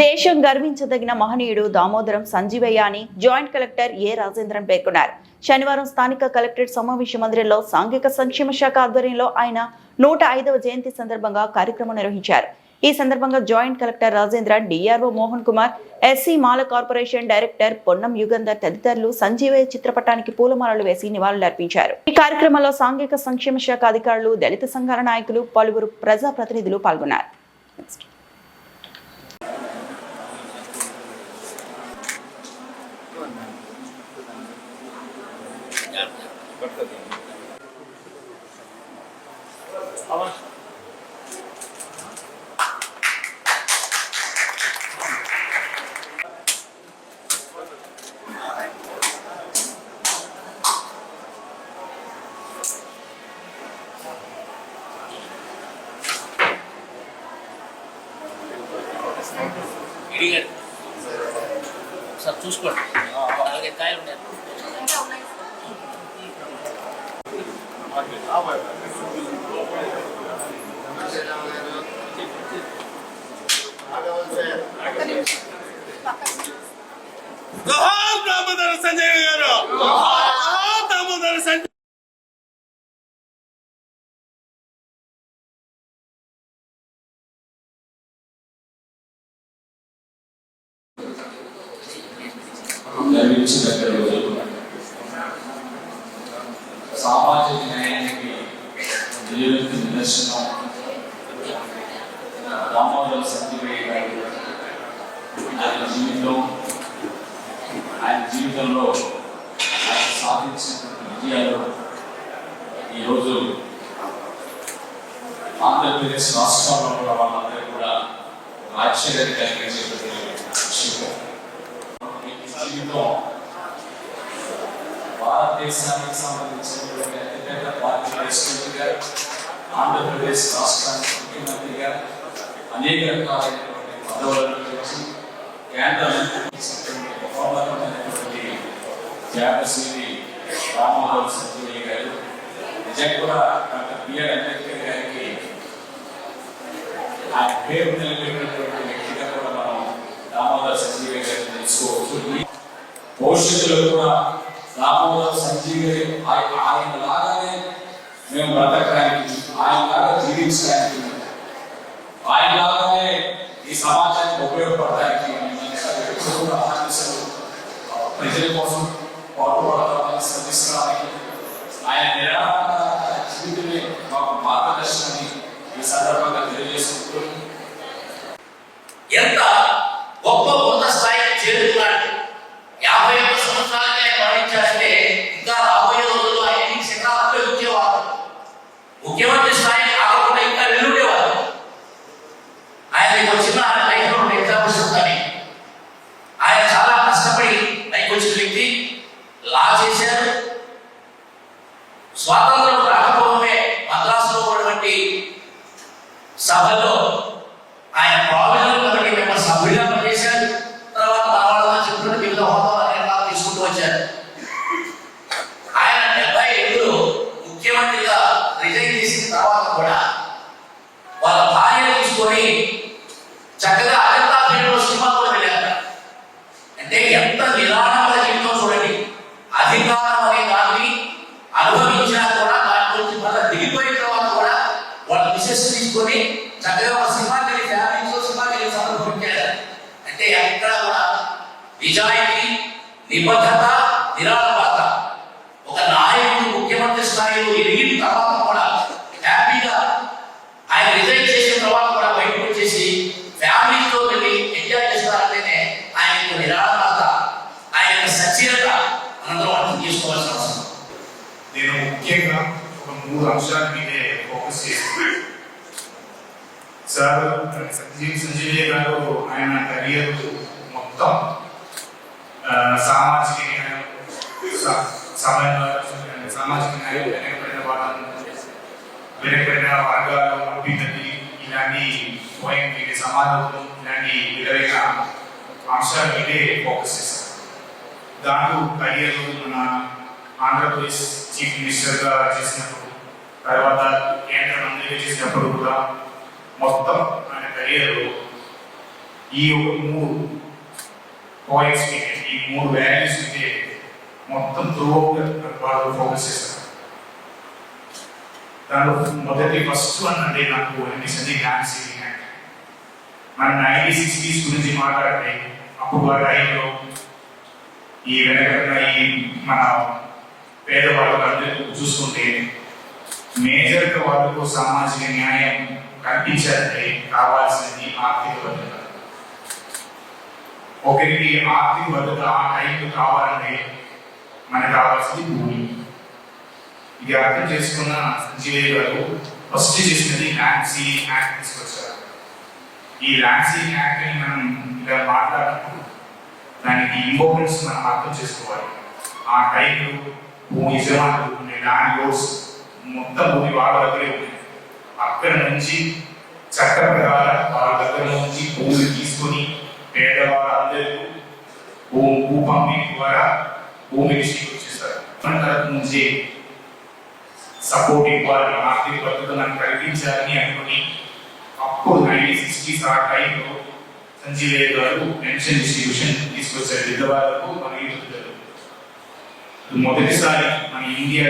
దేశం గర్వించదగిన మహనీయుడు దామోదరం సంజీవయ్య అని జాయింట్ కలెక్టర్ ఏ రాజేంద్రన్ పేర్కొన్నారు. శనివారం స్థానిక కలెక్టరేట్ సమావేశ మందిరంలో సాంఘిక సంక్షేమ శాఖ ఆధ్వర్యంలో ఆయన 105వ జయంతి సందర్భంగా కార్యక్రమం నిర్వహించారు. ఈ సందర్భంగా joint collector Rajendran, DRO Mohan Kumar, SC Mala corporation director Ponnam Yugandhar తదితరులు సంజీవయ్య చిత్రపటానికి పూలమాలలు వేసి నివాళులర్పించారు. ఈ కార్యక్రమంలో సాంఘిక సంక్షేమ శాఖ అధికారులు, దళిత సంఘాల నాయకులు, పలువురు ప్రజాప్రతినిధులు పాల్గొన్నారు. సార్ చూసుకోండి, అలాగే కాయలు ఉన్నాయి. దామోదర సంజయ్ గారు, దామోదర సంజయ్ సామాజిక న్యాయానికి నిదర్శనం దామోదర సంజయ్ గారు. ఆయన జీవితంలో ఆయన సాధించినటువంటి విజయాలు ఈరోజు ఆంధ్రప్రదేశ్ రాష్ట్రంలో ఉన్న వాళ్ళందరూ కూడా ఆశ్చర్యాన్ని కలిగించేటువంటి విషయం. జీవితం భారతదేశానికి సంబంధించినటువంటి అతిపెద్ద పార్టీ ప్రెసిడెంట్గా, ఆంధ్రప్రదేశ్ రాష్ట్రానికి ముఖ్యమంత్రిగా అనేక రకాలైనటువంటి పదవులను వచ్చి కేంద్ర మహోన్నతమైనటువంటి త్యాగశీలి దామోదర సంజయ్ గారు. నిజంగా కూడా డాక్టర్ బిఆర్ అంబేద్కర్ గారికి ఆ పేరు నిలబెట్టినటువంటి వ్యక్తిగా కూడా మనం దామోదర సంజయ్ గారిని తెలుసుకోవచ్చు. భవిష్యత్తులో కూడా దామోదర సంజయ్ గారి ఆయన లాగానే మేము బ్రతకడానికి, ఆయన లాగా జీవించడానికి, ఆయన లాగానే ఈ సమాజానికి ఉపయోగపడడానికి ప్రజల కోసం పాటుపడతామని శ్రమిస్తామని ఆయన నిరాకార జీవితమే మాకు మార్గదర్శనని ఈ సందర్భంగా తెలియజేసుకుంటూ ఎంత గొప్ప ఉన్నత స్థాయికి చేరుకున్నాడు. 51 సంవత్సరాలకే మరణించాలంటే ఇంకా రాబోయే రోజుల్లో ఆయన శిఖరాలపై వచ్చేవారు. ముఖ్యమంత్రి స్థాయి కాకుండా ఇంకా వెళ్ళుండేవారు. ఆయనకి వచ్చిన లైఫ్లో ఎగ్జాంపుల్స్ ఉంటాయి. ఆయన చాలా కష్టపడి పైకి వచ్చిన వ్యక్తి. లా చేశారు. స్వాతంత్రం రాకపోవడమే మద్రాసులో ఉన్నటువంటి సభలో ఆయన ప్రావిజనల్ కమిటీ మెంబర్ సభ్యులుగా పనిచేశారు. తర్వాత రావాలని చెప్పినట్టు వివిధ హోదాల నిర్ణయాలు తీసుకుంటూ వచ్చారు. ఆయన 77లో ముఖ్యమంత్రిగా రిజైన్ చేసిన తర్వాత కూడా వాళ్ళ భార్యను తీసుకొని చక్కగా అజంతా ఫిల్మ్లో సినిమా కూడా వెళ్ళారు. అంటే ఎంత నిరాడంబర జీవితం చూడండి. అధికారం అనే దాన్ని అనుభవించినా కూడా దాని గురించి మళ్ళీ దిగిపోయిన తర్వాత కూడా వాళ్ళ మిసెస్ తీసుకొని చక్కగా ఒక సినిమాకి వెళ్ళి ఫ్యామిలీతో సినిమాకి వెళ్ళి సందర్భించారు. అంటే ఎక్కడ కూడా నిజాయితీ, నిబద్ధత, నిరాడంబరత. ఒక నాయకుడు ముఖ్యమంత్రి స్థాయిలో ఎదిగిన తర్వాత కూడా హ్యాపీగా ఆయన రిజైన్ చేసిన తర్వాత కూడా బయటకు వచ్చేసి ఫ్యామిలీతో వెళ్ళి ఎంజాయ్ చేస్తారంటేనే ఆయన యొక్క నిరాడంబరత, ఆయన యొక్క సచ్యత మనందరం అర్థం చేసుకోవాల్సిన అవసరం. నేను ముఖ్యంగా ఒక 3 అంశాల మీదే ఫోకస్ చేస్తున్నాను. సార్ సంజయ్ గారు ఆయన కెరియర్ మొత్తం సామాజిక న్యాయం, సామాజిక న్యాయం, వెనకబడిన వర్గాల అభ్యున్నతి, ఇలాంటి సమాజంలో ఇలాంటి విధమైన అంశాల మీదే ఫోకస్ చేశారు. దాంట్లో కెరియర్లో మన ఆంధ్రప్రదేశ్ చీఫ్ మినిస్టర్గా చేసినప్పుడు, తర్వాత కేంద్ర మంత్రిగా చేసినప్పుడు కూడా మొత్తం ఆయన కెరియర్లో ఈ ఒక 3 కోఎక్స్పీరియన్స్, ఈ 3 వాల్యూస్ అయితే మొత్తం త్రూ వాళ్ళు ఫోకస్ చేస్తారు. దాంట్లో మొదటి ఫస్ట్ వన్ అంటే నాకు అనిపిస్తుంది ల్యాండ్ సీలింగ్. అంటే మనం 1960s గురించి మాట్లాడితే అప్పుడు ఆ టైంలో ఈ వెనక ఈ మన పేదవాళ్ళు అందరూ చూసుకుంటే మేజర్గా వాళ్ళకు సామాజిక న్యాయం కల్పించాలంటే కావాల్సింది ఆర్థిక భద్రత. ఒకరికి ఆర్థిక భద్రత ఆ టైంలో కావాలంటే మనకు కావాల్సింది భూమి. ఇది అర్థం చేసుకున్న సంజీవయ్య గారు ఫస్ట్ చేసినది ల్యాండ్ సీలింగ్ యాక్ట్ తీసుకొచ్చారు. ఈ ల్యాండ్ సీలింగ్ యాక్ట్ ని మనం ఇలా మాట్లాడినప్పుడు దానికి ఇంపార్టెన్స్ మనం అర్థం చేసుకోవాలి. ఆ టైంలో భూమి యజమానులు ఉండే ల్యాండ్ లోడ్స్ మొత్తం భూమి వాళ్ళ దగ్గరే ఉన్నాయి. అక్కడ నుంచి చట్ట ప్రకారం వాళ్ళ దగ్గర నుంచి భూమిని తీసుకొని పేదవాళ్ళందరూ భూ పంపిణీ ద్వారా భూమి డిస్ట్రిబ్యూట్ చేస్తారు. మన తరఫు నుంచి సపోర్ట్ ఇవ్వాలి, ఆర్థిక భద్రత మనం కల్పించాలని అనుకుని అప్పుడు 1960s ఆ టైంలో సంజీవయ్య గారు పెన్షన్ డిస్ట్రిబ్యూషన్ తీసుకొచ్చారు విధవాలకు మరియు వృద్ధులకు. మొదటిసారి మన ఇండియా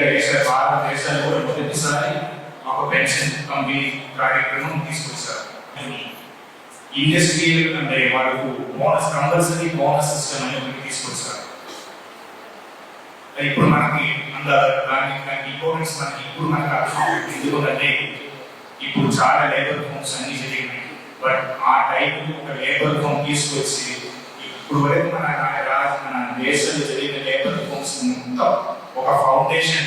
భారతదేశాలు కూడా మొదటిసారి ఒక పెన్షన్ పంపిణీ కార్యక్రమం తీసుకొచ్చారు. ఇండస్ట్రియల్ అంటే వాళ్ళకు బోనస్ కంపల్సరీ బోనస్ సిస్టమ్ అని ఒకటి తీసుకొచ్చారు. ఇప్పుడు మనకి దానికి ఇంపార్టెన్స్ మనకి ఇప్పుడు మనకు అర్థం. ఎందుకంటే ఇప్పుడు చాలా లేబర్ ఫోమ్స్ అన్ని జరిగినాయి. బట్ ఆ టైంలో ఒక లేబర్ ఫోమ్ తీసుకొచ్చి ఇప్పుడు వరకు మన దేశంలో జరిగిన లేబర్ ఫోమ్స్ మొత్తం ఒక ఫౌండేషన్